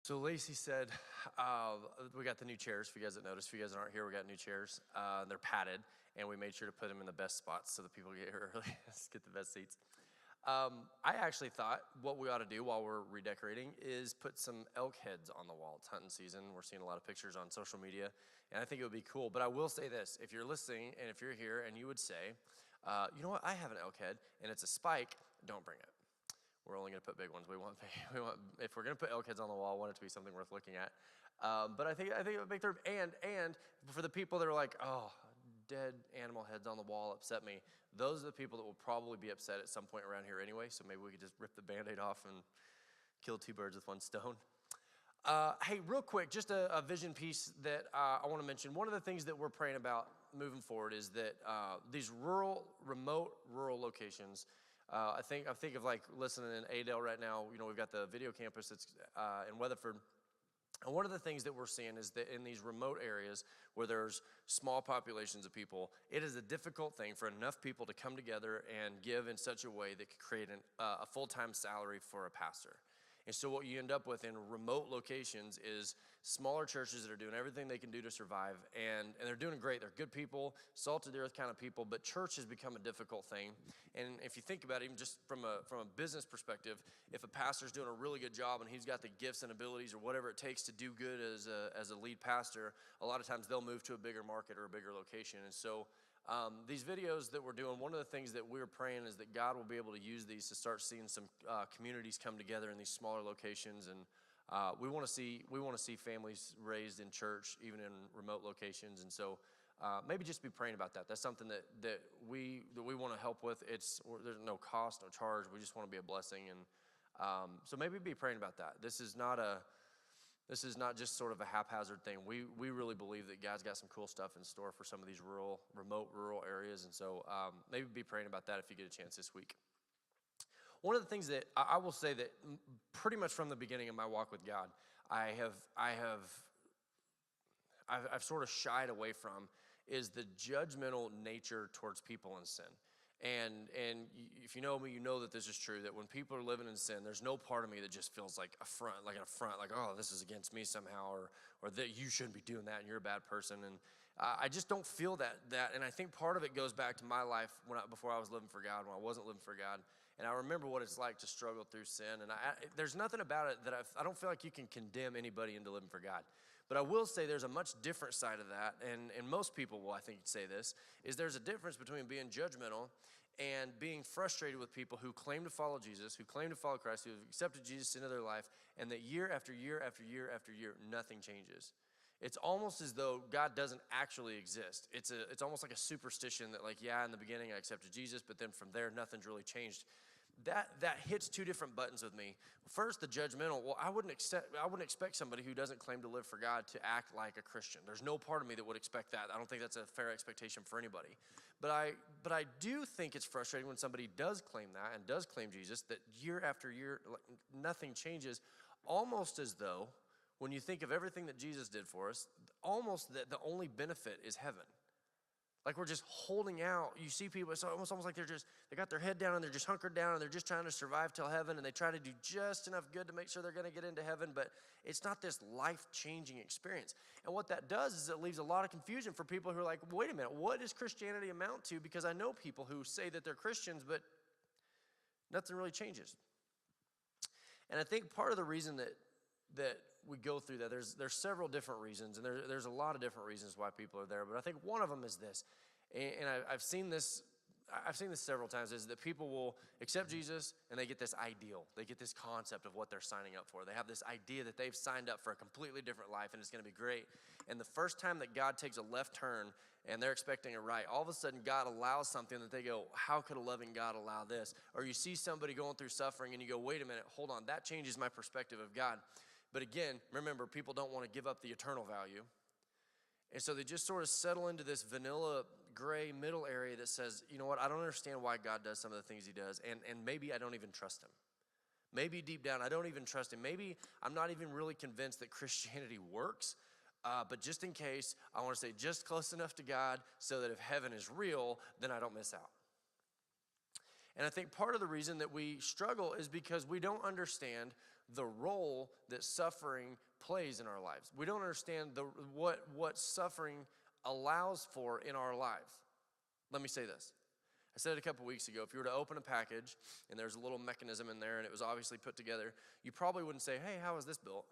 So Lacey said, we got the new chairs. If you guys didn't notice, if you guys aren't here, we got new chairs. They're padded, and we made sure to put them in the best spots so that people get here early, get the best seats. I actually thought what we ought to do while we're redecorating is put some elk heads on the wall. It's hunting season. We're seeing a lot of pictures on social media, and I think it would be cool. But I will say this, if you're listening and if you're here and you would say, you know what, I have an elk head, and it's a spike, don't bring it. We're only going to put big ones. We want if we're going to put elk heads on the wall, I want it to be something worth looking at. But I think it would make their and for the people that are like, oh, dead animal heads on the wall upset me. Those are the people that will probably be upset at some point around here anyway. So maybe we could just rip the Band-Aid off and kill two birds with one stone. Hey, real quick, just a vision piece that I want to mention. One of the things that we're praying about moving forward is that these remote rural locations. I think of like listening in Adel right now. You know, we've got the video campus that's in Weatherford. And one of the things that we're seeing is that in these remote areas where there's small populations of people, it is a difficult thing for enough people to come together and give in such a way that could create a full-time salary for a pastor. And so what you end up with in remote locations is smaller churches that are doing everything they can do to survive, and they're doing great. They're good people, salt of the earth kind of people, but church has become a difficult thing. And if you think about it, even just from a business perspective, if a pastor's doing a really good job and he's got the gifts and abilities or whatever it takes to do good as a lead pastor, a lot of times they'll move to a bigger market or a bigger location. And so these videos that we're doing, one of the things that we're praying is that God will be able to use these to start seeing some communities come together in these smaller locations, and we want to see families raised in church, even in remote locations. And so maybe just be praying about that. That's something that we want to help with. There's no cost, no charge. We just want to be a blessing, and so maybe be praying about that. This is not just sort of a haphazard thing. We really believe that God's got some cool stuff in store for some of these remote rural areas. And so maybe be praying about that if you get a chance this week. One of the things that I will say that pretty much from the beginning of my walk with God, I've sort of shied away from is the judgmental nature towards people in sin. And if you know me, you know that this is true, that when people are living in sin, there's no part of me that just feels like an affront, like, oh, this is against me somehow, or that you shouldn't be doing that and you're a bad person. And I just don't feel that. And I think part of it goes back to my life before I was living for God, when I wasn't living for God. And I remember what it's like to struggle through sin. And there's nothing about it that I don't feel like you can condemn anybody into living for God. But I will say there's a much different side of that, and most people will, I think, say this, is there's a difference between being judgmental and being frustrated with people who claim to follow Jesus, who claim to follow Christ, who have accepted Jesus into their life, and that year after year after year after year, nothing changes. It's almost as though God doesn't actually exist. It's almost like a superstition that, like, yeah, in the beginning I accepted Jesus, but then from there nothing's really changed. That hits two different buttons with me. First, the judgmental. Well, I wouldn't expect somebody who doesn't claim to live for God to act like a Christian. There's no part of me that would expect that. I don't think that's a fair expectation for anybody. But I do think it's frustrating when somebody does claim that and does claim Jesus, that year after year, like, nothing changes, almost as though when you think of everything that Jesus did for us, almost that the only benefit is heaven. Like we're just holding out. You see people, it's almost like they got their head down and they're just hunkered down and they're just trying to survive till heaven, and they try to do just enough good to make sure they're going to get into heaven, but it's not this life-changing experience. And what that does is it leaves a lot of confusion for people who are like, wait a minute, what does Christianity amount to? Because I know people who say that they're Christians, but nothing really changes. And I think part of the reason that we go through that, there's several different reasons, and there's a lot of different reasons why people are there, but I think one of them is this, and I've seen this several times, is that people will accept Jesus and they get this ideal, they get this concept of what they're signing up for. They have this idea that they've signed up for a completely different life and it's going to be great, and the first time that God takes a left turn and they're expecting a right, all of a sudden God allows something that they go, how could a loving God allow this? Or you see somebody going through suffering and you go, wait a minute, hold on, that changes my perspective of God. But again, remember, people don't want to give up the eternal value. And so they just sort of settle into this vanilla gray middle area that says, you know what, I don't understand why God does some of the things he does, and maybe I don't even trust him. Maybe deep down, I don't even trust him. Maybe I'm not even really convinced that Christianity works, but just in case, I want to stay just close enough to God so that if heaven is real, then I don't miss out. And I think part of the reason that we struggle is because we don't understand the role that suffering plays in our lives. We don't understand what suffering allows for in our lives. Let me say this. I said it a couple weeks ago. If you were to open a package and there's a little mechanism in there and it was obviously put together, you probably wouldn't say, hey, how was this built?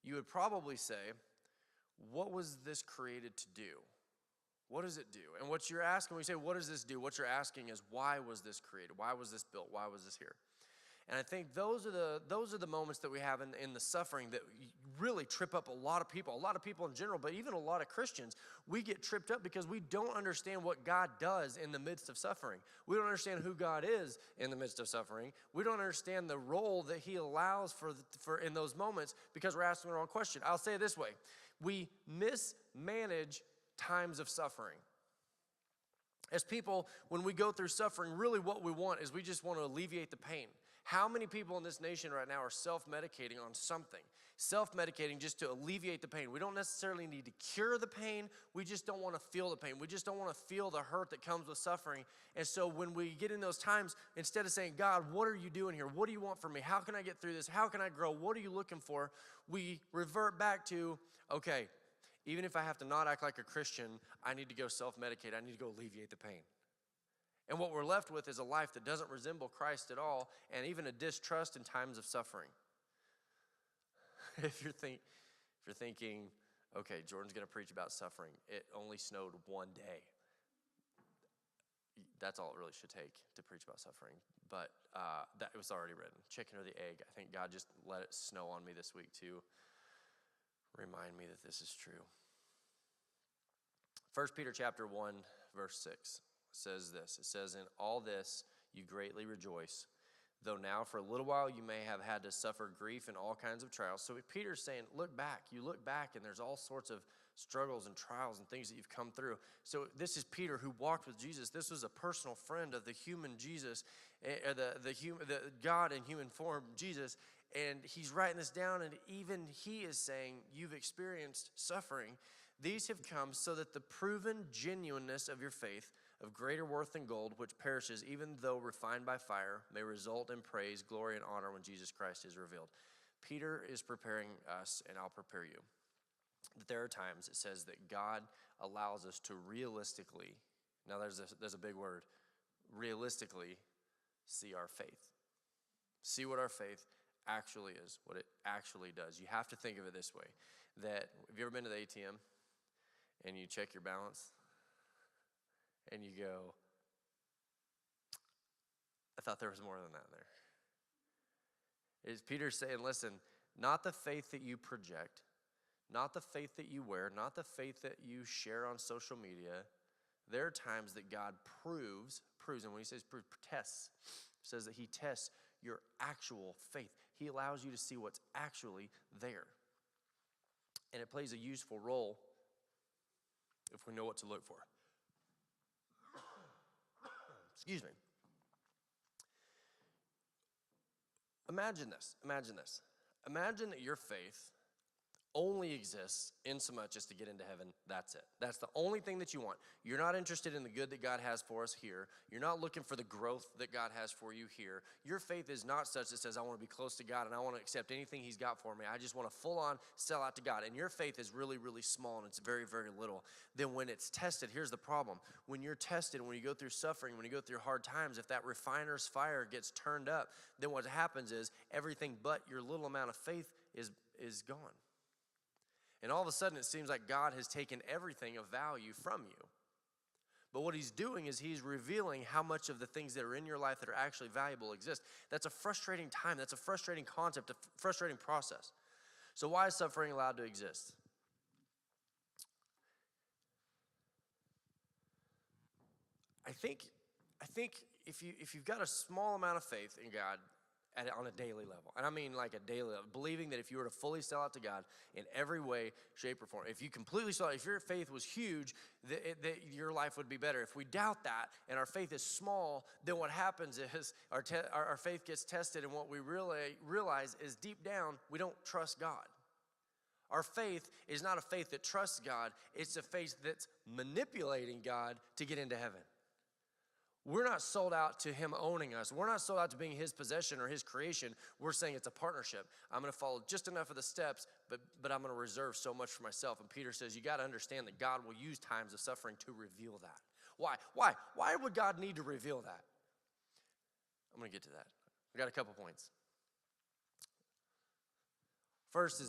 You would probably say, what was this created to do? What does it do? And what you're asking when you say, what does this do? What you're asking is, why was this created? Why was this built? Why was this here? And I think those are the moments that we have in the suffering that really trip up a lot of people in general, but even a lot of Christians. We get tripped up because we don't understand what God does in the midst of suffering. We don't understand who God is in the midst of suffering. We don't understand the role that he allows for in those moments because we're asking the wrong question. I'll say it this way. We mismanage times of suffering. As people, when we go through suffering, really what we want is we just want to alleviate the pain. How many people in this nation right now are self-medicating on something? Self-medicating just to alleviate the pain. We don't necessarily need to cure the pain. We just don't want to feel the pain. We just don't want to feel the hurt that comes with suffering. And so when we get in those times, instead of saying, God, what are you doing here? What do you want from me? How can I get through this? How can I grow? What are you looking for? We revert back to, okay, even if I have to not act like a Christian, I need to go self-medicate. I need to go alleviate the pain. And what we're left with is a life that doesn't resemble Christ at all, and even a distrust in times of suffering. If you're thinking, okay, Jordan's going to preach about suffering. It only snowed one day. That's all it really should take to preach about suffering. But that it was already written. Chicken or the egg. I think God just let it snow on me this week to remind me that this is true. 1 Peter chapter 1, verse 6. Says this. It says, in all this you greatly rejoice, though now for a little while you may have had to suffer grief and all kinds of trials. So Peter's saying, look back. You look back and there's all sorts of struggles and trials and things that you've come through. So this is Peter who walked with Jesus. This was a personal friend of the human Jesus, the God in human form, Jesus. And he's writing this down, and even he is saying, you've experienced suffering. These have come so that the proven genuineness of your faith, of greater worth than gold, which perishes even though refined by fire, may result in praise, glory, and honor when Jesus Christ is revealed. Peter is preparing us, and I'll prepare you. That there are times it says that God allows us to realistically, now there's a big word, realistically see our faith. See what our faith actually is, what it actually does. You have to think of it this way, that have you ever been to the ATM and you check your balance? And you go, I thought there was more than that there. Is Peter saying, listen, not the faith that you project, not the faith that you wear, not the faith that you share on social media. There are times that God proves, and when he says prove, tests, says that he tests your actual faith. He allows you to see what's actually there. And it plays a useful role if we know what to look for. Excuse me. Imagine this. Imagine that your faith only exists in so much as to get into heaven. That's it. That's the only thing that you want. You're not interested in the good that God has for us here. You're not looking for the growth that God has for you here. Your faith is not such that says, I want to be close to God and I want to accept anything he's got for me. I just want to full on sell out to God. And your faith is really, really small and it's very, very little. Then when it's tested, here's the problem. When you're tested, when you go through suffering, when you go through hard times, if that refiner's fire gets turned up, then what happens is everything but your little amount of faith is gone. And all of a sudden, it seems like God has taken everything of value from you. But what he's doing is he's revealing how much of the things that are in your life that are actually valuable exist. That's a frustrating time. That's a frustrating concept, a frustrating process. So why is suffering allowed to exist? I think if you've got a small amount of faith in God, on a daily level. And I mean like a daily level. Believing that if you were to fully sell out to God in every way, shape, or form, if you completely sell out, if your faith was huge, that your life would be better. If we doubt that and our faith is small, then what happens is our faith gets tested, and what we really realize is deep down, we don't trust God. Our faith is not a faith that trusts God. It's a faith that's manipulating God to get into heaven. We're not sold out to him owning us. We're not sold out to being his possession or his creation. We're saying it's a partnership. I'm going to follow just enough of the steps, but I'm going to reserve so much for myself. And Peter says, you got to understand that God will use times of suffering to reveal that. Why? Why would God need to reveal that? I'm going to get to that. I got a couple points. First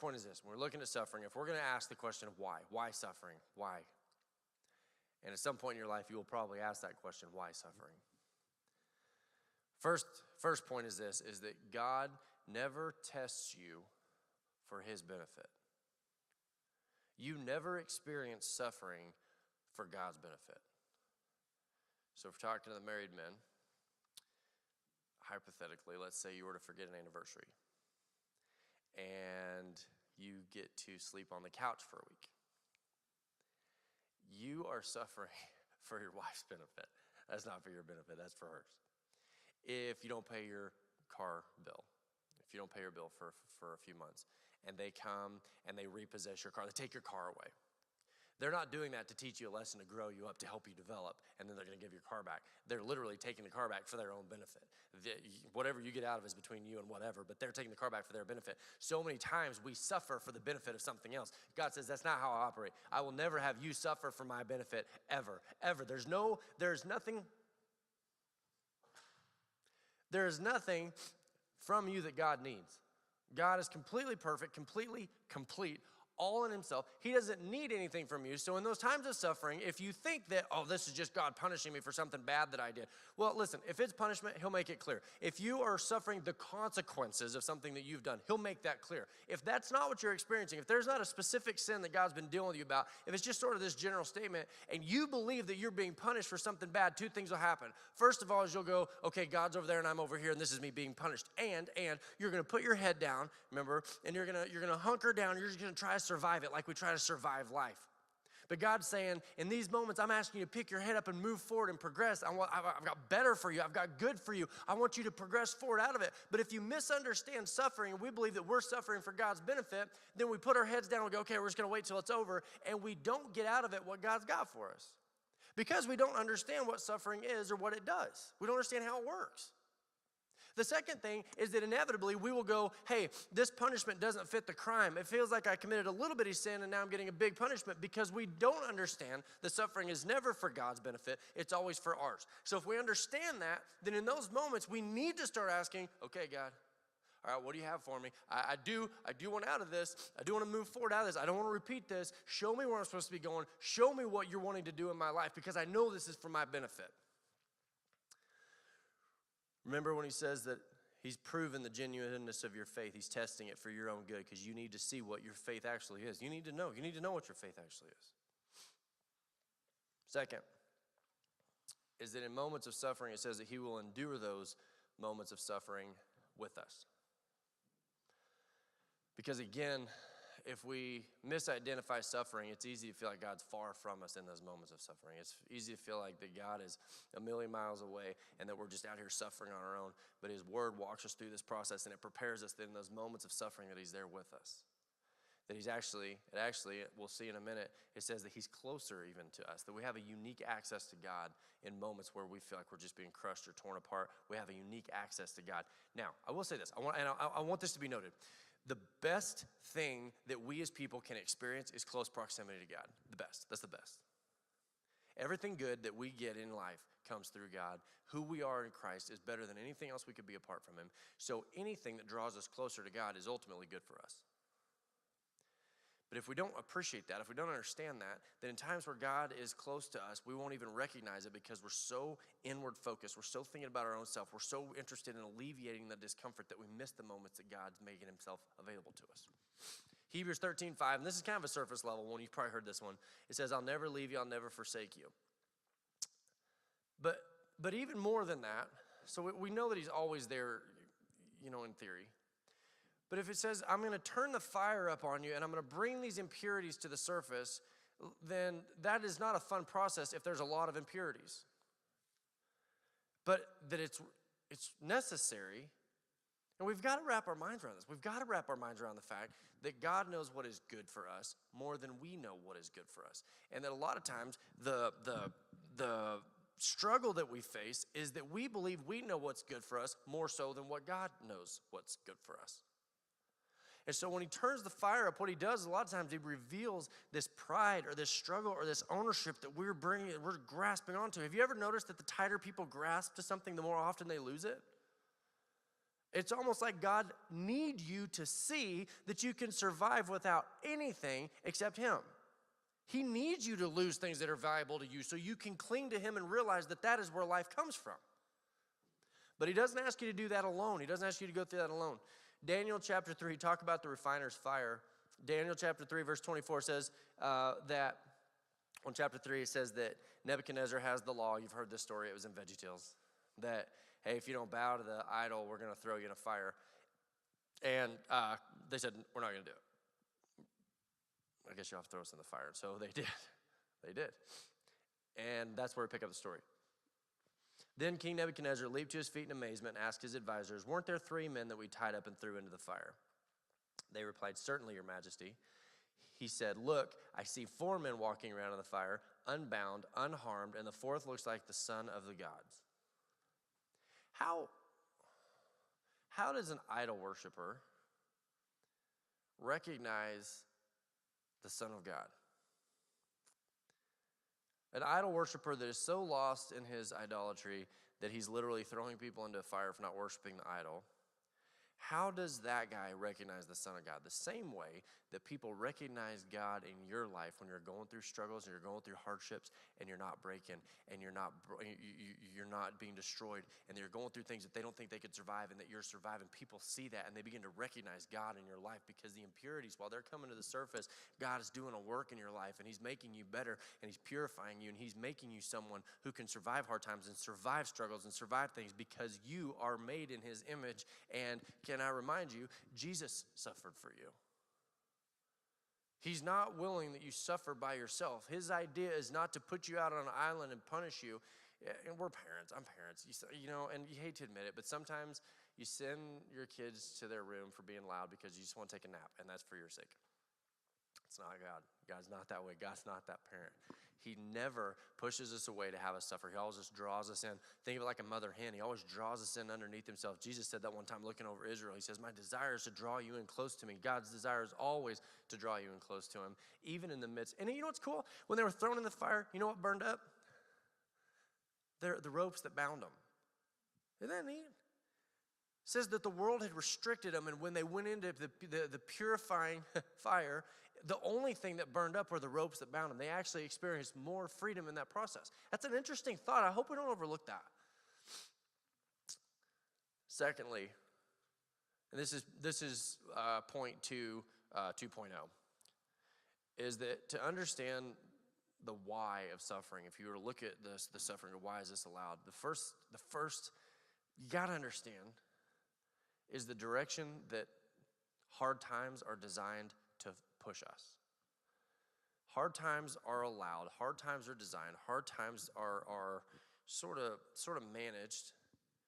point is this. When we're looking at suffering, if we're going to ask the question of why suffering? Why? And at some point in your life, you will probably ask that question, why suffering? First point is this, is that God never tests you for his benefit. You never experience suffering for God's benefit. So if we're talking to the married men, hypothetically, let's say you were to forget an anniversary and you get to sleep on the couch for a week. You are suffering for your wife's benefit. That's not for your benefit, that's for hers. If you don't pay your car bill, if you don't pay your bill for a few months, and they come and they repossess your car, they take your car away. They're not doing that to teach you a lesson, to grow you up, to help you develop, and then they're going to give your car back. They're literally taking the car back for their own benefit. Whatever you get out of it is between you and whatever, but they're taking the car back for their benefit. So many times we suffer for the benefit of something else. God says, that's not how I operate. I will never have you suffer for my benefit, ever, ever. There's nothing from you that God needs. God is completely perfect, completely complete, all in himself. He doesn't need anything from you. So in those times of suffering, if you think that, oh, this is just God punishing me for something bad that I did. Well, listen, if it's punishment, he'll make it clear. If you are suffering the consequences of something that you've done, he'll make that clear. If that's not what you're experiencing, if there's not a specific sin that God's been dealing with you about, if it's just sort of this general statement, and you believe that you're being punished for something bad, two things will happen. First of all is you'll go, okay, God's over there and I'm over here and this is me being punished. And you're going to put your head down, remember, and you're going to hunker down. You're just going to try to survive it like we try to survive life. But God's saying, in these moments, I'm asking you to pick your head up and move forward and progress. I've got better for you. I've got good for you. I want you to progress forward out of it. But if you misunderstand suffering, and we believe that we're suffering for God's benefit, then we put our heads down and go, okay, we're just going to wait till it's over, and we don't get out of it what God's got for us. Because we don't understand what suffering is or what it does. We don't understand how it works. The second thing is that inevitably we will go, hey, this punishment doesn't fit the crime. It feels like I committed a little bitty sin and now I'm getting a big punishment, because we don't understand that suffering is never for God's benefit. It's always for ours. So if we understand that, then in those moments we need to start asking, okay, God, all right, what do you have for me? I do want out of this. I do want to move forward out of this. I don't want to repeat this. Show me where I'm supposed to be going. Show me what you're wanting to do in my life, because I know this is for my benefit. Remember when he says that he's proven the genuineness of your faith. He's testing it for your own good, because you need to see what your faith actually is. You need to know. You need to know what your faith actually is. Second is that in moments of suffering, it says that he will endure those moments of suffering with us. Because again, if we misidentify suffering, it's easy to feel like God's far from us in those moments of suffering. It's easy to feel like that God is a million miles away and that we're just out here suffering on our own. But his word walks us through this process, and it prepares us that in those moments of suffering that he's there with us. That he's actually, we'll see in a minute, it says that he's closer even to us, that we have a unique access to God in moments where we feel like we're just being crushed or torn apart. We have a unique access to God. Now, I will say this, I want this to be noted. The best thing that we as people can experience is close proximity to God. The best. That's the best. Everything good that we get in life comes through God. Who we are in Christ is better than anything else we could be apart from him. So anything that draws us closer to God is ultimately good for us. But if we don't appreciate that, if we don't understand that, then in times where God is close to us, we won't even recognize it, because we're so inward focused. We're so thinking about our own self. We're so interested in alleviating the discomfort that we miss the moments that God's making himself available to us. Hebrews 13:5, and this is kind of a surface level one. You've probably heard this one. It says, I'll never leave you. I'll never forsake you. But even more than that, so we know that he's always there, in theory. But if it says, I'm going to turn the fire up on you and I'm going to bring these impurities to the surface, then that is not a fun process if there's a lot of impurities. But that it's necessary, and we've got to wrap our minds around this. We've got to wrap our minds around the fact that God knows what is good for us more than we know what is good for us. And that a lot of times the struggle that we face is that we believe we know what's good for us more so than what God knows what's good for us. And so when he turns the fire up, what he does, a lot of times he reveals this pride or this struggle or this ownership that we're grasping onto. Have you ever noticed that the tighter people grasp to something, the more often they lose it? It's almost like God needs you to see that you can survive without anything except him. He needs you to lose things that are valuable to you so you can cling to him and realize that that is where life comes from. But he doesn't ask you to do that alone. He doesn't ask you to go through that alone. Daniel chapter 3, talk about the refiner's fire. Daniel chapter 3, verse 24 says that, on chapter 3, it says that Nebuchadnezzar has the law. You've heard this story. It was in VeggieTales. That, hey, if you don't bow to the idol, we're going to throw you in a fire. And they said, we're not going to do it. I guess you'll have to throw us in the fire. So they did. They did. And that's where we pick up the story. Then King Nebuchadnezzar leaped to his feet in amazement and asked his advisors, weren't there 3 men that we tied up and threw into the fire? They replied, certainly, your majesty. He said, look, I see 4 men walking around in the fire, unbound, unharmed, and the 4th looks like the son of the gods. How does an idol worshiper recognize the Son of God? An idol worshiper that is so lost in his idolatry that he's literally throwing people into a fire for not worshiping the idol. How does that guy recognize the Son of God? The same way that people recognize God in your life when you're going through struggles and you're going through hardships and you're not breaking and you're not being destroyed and you're going through things that they don't think they could survive and that you're surviving. People see that and they begin to recognize God in your life because the impurities, while they're coming to the surface, God is doing a work in your life and he's making you better and he's purifying you and he's making you someone who can survive hard times and survive struggles and survive things because you are made in his image. And can I remind you, Jesus suffered for you. He's not willing that you suffer by yourself. His idea is not to put you out on an island and punish you. And we're parents. I'm parents. And you hate to admit it, but sometimes you send your kids to their room for being loud because you just want to take a nap, and that's for your sake. It's not God. God's not that way. God's not that parent. He never pushes us away to have us suffer. He always just draws us in. Think of it like a mother hen. He always draws us in underneath himself. Jesus said that one time looking over Israel. He says, my desire is to draw you in close to me. God's desire is always to draw you in close to him, even in the midst. And you know what's cool? When they were thrown in the fire, you know what burned up? The ropes that bound them. Isn't that neat? It says that the world had restricted them, and when they went into the purifying fire, the only thing that burned up were the ropes that bound them. They actually experienced more freedom in that process. That's an interesting thought. I hope we don't overlook that. Secondly, and this is point 2.0, is that to understand the why of suffering, if you were to look at the suffering of why is this allowed, the first you got to understand is the direction that hard times are designed to push us. Hard times are allowed. Hard times are designed. Hard times are sort of managed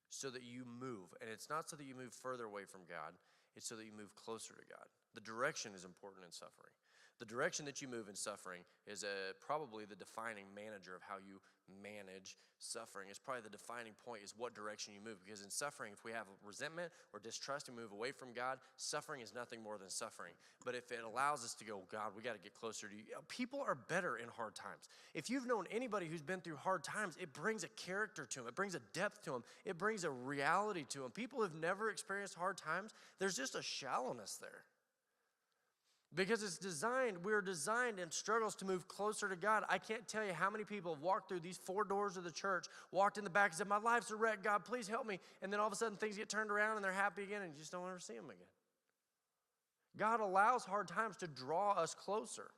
so that you move. And it's not so that you move further away from God. It's so that you move closer to God. The direction is important in suffering. The direction that you move in suffering is probably the defining manager of how you manage suffering. It's probably the defining point is what direction you move. Because in suffering, if we have resentment or distrust and move away from God, suffering is nothing more than suffering. But if it allows us to go, God, we got to get closer to you. People are better in hard times. If you've known anybody who's been through hard times, it brings a character to them. It brings a depth to them. It brings a reality to them. People who've never experienced hard times, there's just a shallowness there. Because we're designed in struggles to move closer to God. I can't tell you how many people have walked through these 4 doors of the church, walked in the back and said, my life's a wreck, God, please help me. And then all of a sudden things get turned around and they're happy again and you just don't ever see them again. God allows hard times to draw us closer.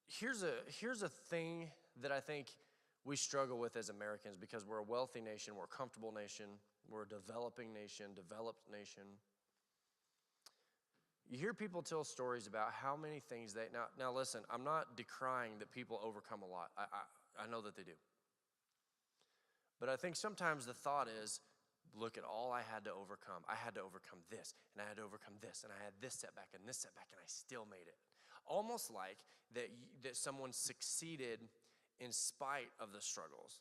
Here's a thing that I think we struggle with as Americans because we're a wealthy nation, we're a comfortable nation, we're a developing nation, developed nation. You hear people tell stories about how many things now listen, I'm not decrying that people overcome a lot. I know that they do. But I think sometimes the thought is, look at all I had to overcome. I had to overcome this, and I had to overcome this, and I had this setback, and I still made it. Almost like that someone succeeded in spite of the struggles.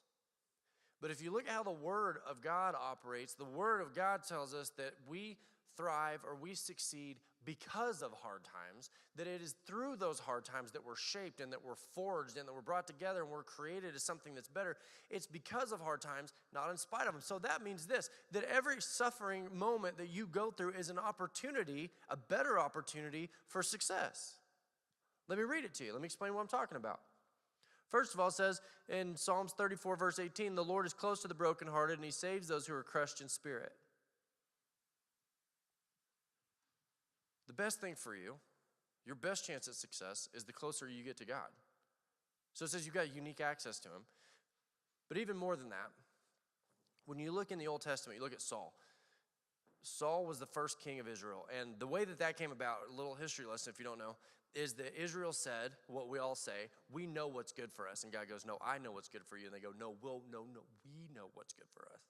But if you look at how the Word of God operates, the Word of God tells us that we thrive or we succeed because of hard times, that it is through those hard times that we're shaped and that we're forged and that we're brought together and we're created as something that's better. It's because of hard times, not in spite of them. So that means this, that every suffering moment that you go through is an opportunity, a better opportunity for success. Let me read it to you. Let me explain what I'm talking about. First of all, it says in Psalms 34, verse 18, the Lord is close to the brokenhearted, and he saves those who are crushed in spirit. The best thing for you, your best chance at success, is the closer you get to God. So it says you've got unique access to him. But even more than that, when you look in the Old Testament, you look at Saul. Saul was the first king of Israel. And the way that came about, a little history lesson if you don't know, is that Israel said, what we all say, we know what's good for us. And God goes, no, I know what's good for you. And they go, no, we know what's good for us.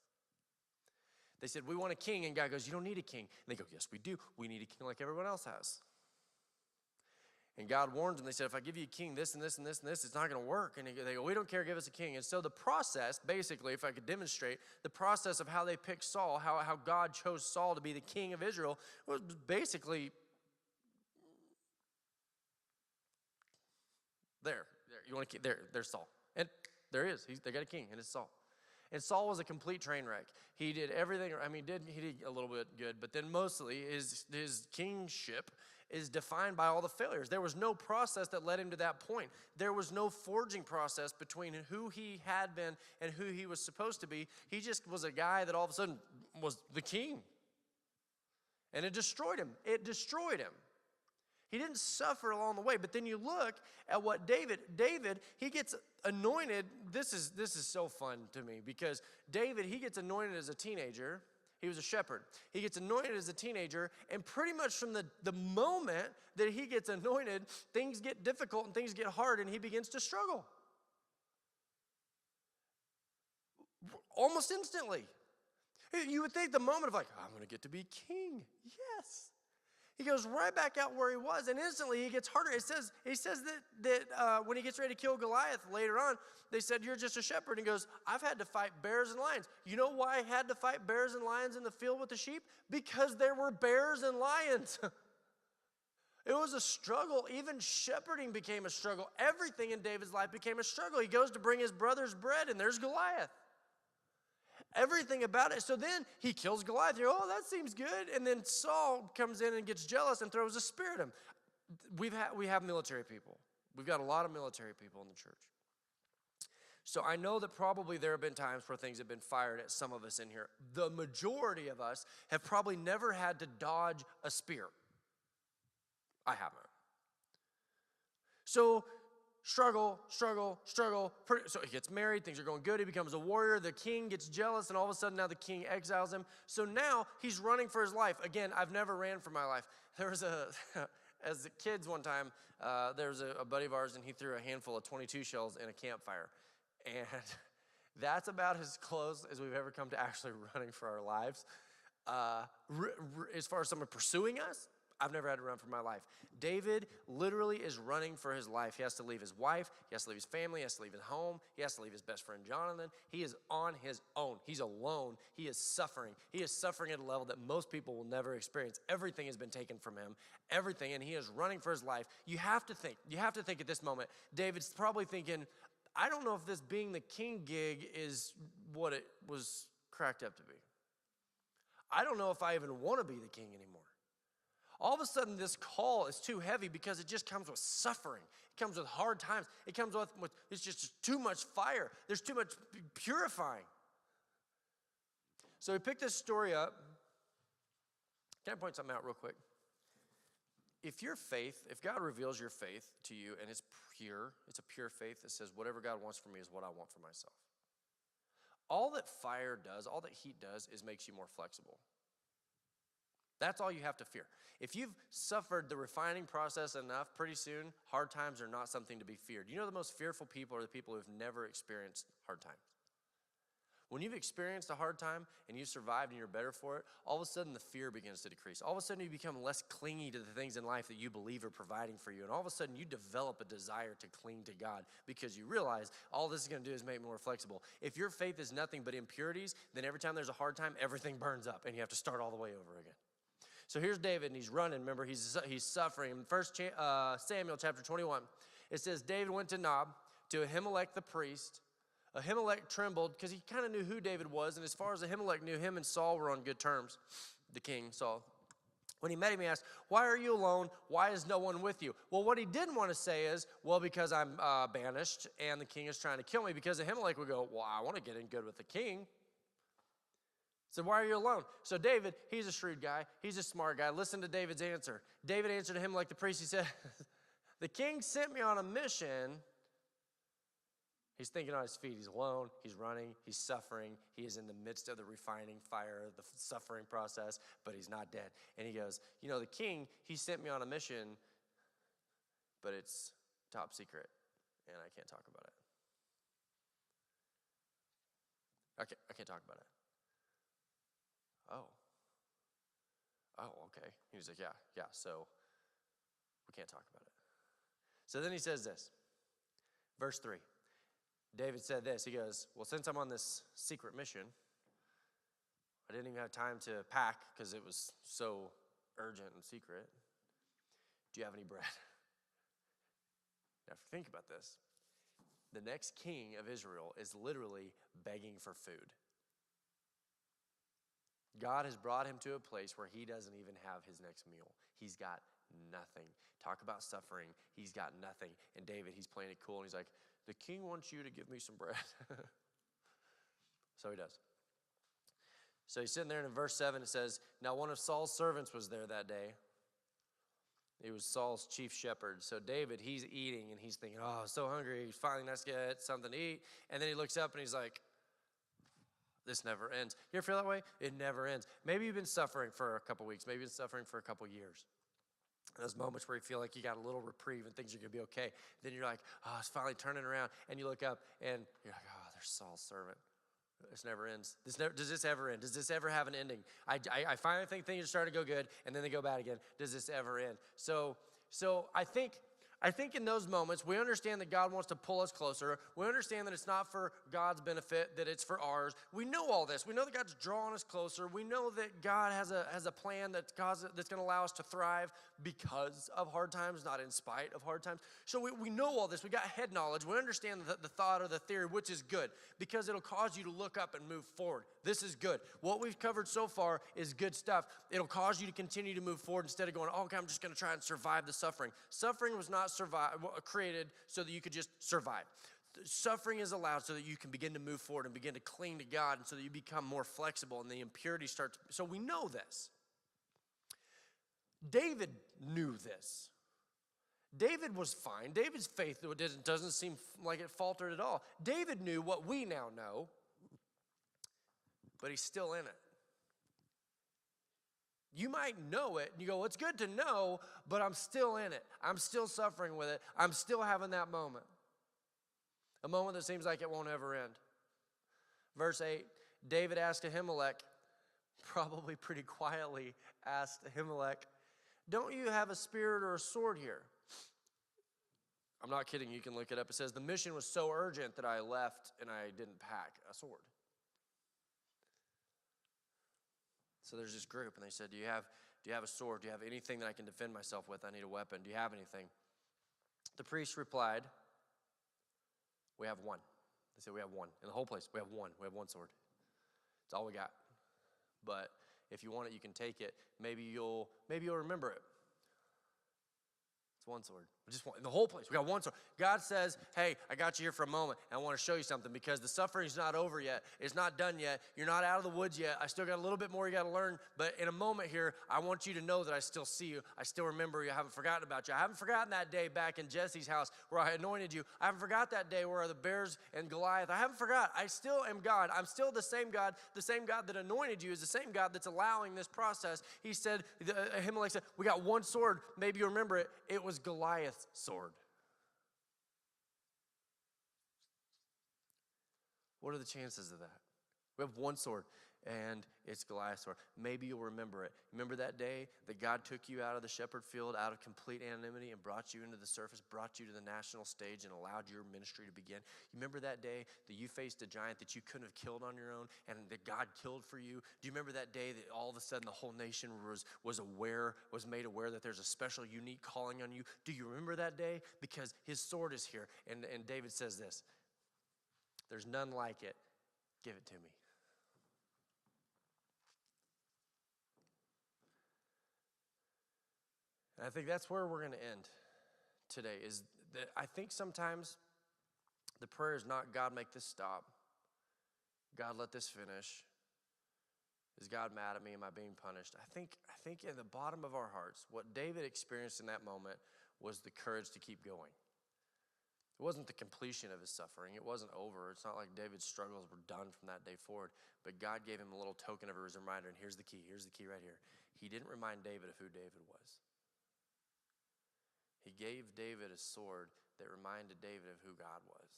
They said, we want a king. And God goes, you don't need a king. And they go, yes, we do. We need a king like everyone else has. And God warned them. They said, if I give you a king, this and this and this and this, it's not going to work. And they go, we don't care, give us a king. And so the process, basically, if I could demonstrate, the process of how they picked Saul, how God chose Saul to be the king of Israel, was basically there. You want to keep there's Saul. And there he is. They got a king, and it's Saul. And Saul was a complete train wreck. He did everything. I mean, he did a little bit good, but then mostly his kingship is defined by all the failures. There was no process that led him to that point. There was no forging process between who he had been and who he was supposed to be. He just was a guy that all of a sudden was the king. And it destroyed him. It destroyed him. He didn't suffer along the way. But then you look at what David, he gets anointed. This is so fun to me because David, he gets anointed as a teenager. He was a shepherd. He gets anointed as a teenager, and pretty much from the moment that he gets anointed, things get difficult and things get hard, and he begins to struggle. Almost instantly. You would think the moment of like, I'm going to get to be king. Yes. He goes right back out where he was, and instantly he gets harder. He says that when he gets ready to kill Goliath later on, they said, you're just a shepherd. And he goes, I've had to fight bears and lions. You know why I had to fight bears and lions in the field with the sheep? Because there were bears and lions. It was a struggle. Even shepherding became a struggle. Everything in David's life became a struggle. He goes to bring his brother's bread, and there's Goliath. Everything about it. So then he kills Goliath. You're, oh, that seems good. And then Saul comes in and gets jealous and throws a spear at him. We have military people. We've got a lot of military people in the church. So I know that probably there have been times where things have been fired at some of us in here. The majority of us have probably never had to dodge a spear. I haven't. So struggle. So he gets married, things are going good, he becomes a warrior, the king gets jealous, and all of a sudden now the king exiles him. So now he's running for his life. Again, I've never ran for my life. There was as kids one time, there was a buddy of ours, and he threw a handful of 22 shells in a campfire. And that's about as close as we've ever come to actually running for our lives. As far as someone pursuing us, I've never had to run for my life. David literally is running for his life. He has to leave his wife. He has to leave his family. He has to leave his home. He has to leave his best friend, Jonathan. He is on his own. He's alone. He is suffering. He is suffering at a level that most people will never experience. Everything has been taken from him. Everything. And he is running for his life. You have to think at this moment, David's probably thinking, I don't know if this being the king gig is what it was cracked up to be. I don't know if I even want to be the king anymore. All of a sudden, this call is too heavy because it just comes with suffering. It comes with hard times. It comes with it's just too much fire. There's too much purifying. So we picked this story up. Can I point something out real quick? If God reveals your faith to you and it's a pure faith that says whatever God wants for me is what I want for myself. All that fire does, all that heat does is makes you more flexible. That's all you have to fear. If you've suffered the refining process enough, pretty soon, hard times are not something to be feared. You know the most fearful people are the people who've never experienced hard times. When you've experienced a hard time and you survived and you're better for it, all of a sudden the fear begins to decrease. All of a sudden you become less clingy to the things in life that you believe are providing for you. And all of a sudden you develop a desire to cling to God because you realize all this is going to do is make me more flexible. If your faith is nothing but impurities, then every time there's a hard time, everything burns up and you have to start all the way over again. So here's David, and he's running. Remember, he's suffering. In 1 Samuel chapter 21, it says, David went to Nob, to Ahimelech the priest. Ahimelech trembled because he kind of knew who David was, and as far as Ahimelech knew, him and Saul were on good terms, the king, Saul. When he met him, he asked, why are you alone? Why is no one with you? Well, what he didn't want to say is, well, because I'm banished, and the king is trying to kill me, because Ahimelech would go, well, I want to get in good with the king. So why are you alone? So David, he's a shrewd guy. He's a smart guy. Listen to David's answer. David answered him like the priest. He said, the king sent me on a mission. He's thinking on his feet. He's alone. He's running. He's suffering. He is in the midst of the refining fire, the suffering process, but he's not dead. And he goes, the king, he sent me on a mission, but it's top secret, and I can't talk about it. I can't talk about it. Oh, okay. He was like, yeah, so we can't talk about it. So then he says this, verse 3. David said this, he goes, well, since I'm on this secret mission, I didn't even have time to pack because it was so urgent and secret. Do you have any bread? Now, think about this. The next king of Israel is literally begging for food. God has brought him to a place where he doesn't even have his next meal. He's got nothing. Talk about suffering. He's got nothing. And David, he's playing it cool, and he's like, the king wants you to give me some bread. So he does. So he's sitting there, and in verse 7 it says, now one of Saul's servants was there that day. He was Saul's chief shepherd. So David, he's eating, and he's thinking, oh, I'm so hungry. He's finally nice to get something to eat. And then he looks up, and he's like, this never ends. You ever feel that way? It never ends. Maybe you've been suffering for a couple weeks. Maybe you've been suffering for a couple years. Those moments where you feel like you got a little reprieve and things are going to be okay. Then you're like, oh, it's finally turning around. And you look up and you're like, oh, there's Saul's servant. This never ends. Does this ever end? Does this ever have an ending? I finally think things are starting to go good, and then they go bad again. Does this ever end? So I think in those moments, we understand that God wants to pull us closer. We understand that it's not for God's benefit, that it's for ours. We know all this. We know that God's drawing us closer. We know that God has a plan that's going to allow us to thrive because of hard times, not in spite of hard times. So we know all this. We got head knowledge. We understand the thought or the theory, which is good, because it'll cause you to look up and move forward. This is good. What we've covered so far is good stuff. It'll cause you to continue to move forward instead of going, oh, okay, I'm just going to try and survive the suffering. Suffering was not created so that you could just survive. Suffering is allowed so that you can begin to move forward and begin to cling to God, and so that you become more flexible and the impurities start to, so we know this. David knew this. David was fine. David's faith doesn't seem like it faltered at all. David knew what we now know, but he's still in it. You might know it, and you go, well, it's good to know, but I'm still in it. I'm still suffering with it. I'm still having that moment. A moment that seems like it won't ever end. Verse 8, David asked Ahimelech, probably pretty quietly asked Ahimelech, don't you have a spear or a sword here? I'm not kidding. You can look it up. It says, the mission was so urgent that I left and I didn't pack a sword. So there's this group, and they said, do you have a sword? Do you have anything that I can defend myself with? I need a weapon. Do you have anything? The priest replied, we have one. They said, we have one. In the whole place, we have one. We have one sword. It's all we got. But if you want it, you can take it. Maybe you'll remember it. It's one sword. Just one. In the whole place, we got one sword. God says, hey, I got you here for a moment, and I want to show you something, because the suffering's not over yet. It's not done yet. You're not out of the woods yet. I still got a little bit more you got to learn, but in a moment here, I want you to know that I still see you. I still remember you. I haven't forgotten about you. I haven't forgotten that day back in Jesse's house where I anointed you. I haven't forgot that day where the bears and Goliath. I haven't forgot. I still am God. I'm still the same God. The same God that anointed you is the same God that's allowing this process. He said, Ahimelech said, we got one sword. Maybe you remember it. It was Goliath's sword. What are the chances of that? We have one sword, and it's Goliath's sword. Maybe you'll remember it. Remember that day that God took you out of the shepherd field, out of complete anonymity, and brought you into the surface, brought you to the national stage, and allowed your ministry to begin? You remember that day that you faced a giant that you couldn't have killed on your own, and that God killed for you? Do you remember that day that all of a sudden the whole nation was made aware that there's a special, unique calling on you? Do you remember that day? Because his sword is here, and David says this, there's none like it. Give it to me. And I think that's where we're going to end today, is that I think sometimes the prayer is not, God, make this stop. God, let this finish. Is God mad at me? Am I being punished? I think in the bottom of our hearts, what David experienced in that moment was the courage to keep going. It wasn't the completion of his suffering. It wasn't over. It's not like David's struggles were done from that day forward. But God gave him a little token of a reminder, and here's the key. Here's the key right here. He didn't remind David of who David was. He gave David a sword that reminded David of who God was.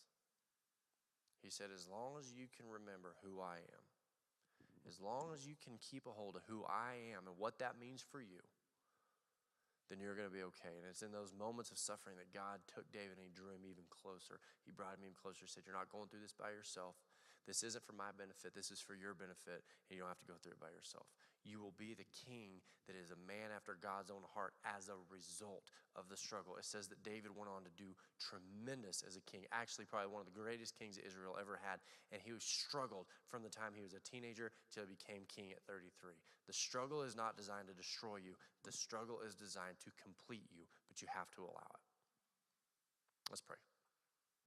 He said, as long as you can remember who I am, as long as you can keep a hold of who I am and what that means for you, then you're going to be okay. And it's in those moments of suffering that God took David and he drew him even closer. He brought him even closer, said, you're not going through this by yourself. This isn't for my benefit. This is for your benefit, and you don't have to go through it by yourself. You will be the king that is a man after God's own heart as a result of the struggle. It says that David went on to do tremendous as a king, actually probably one of the greatest kings that Israel ever had, and he struggled from the time he was a teenager till he became king at 33. The struggle is not designed to destroy you. The struggle is designed to complete you, but you have to allow it. Let's pray.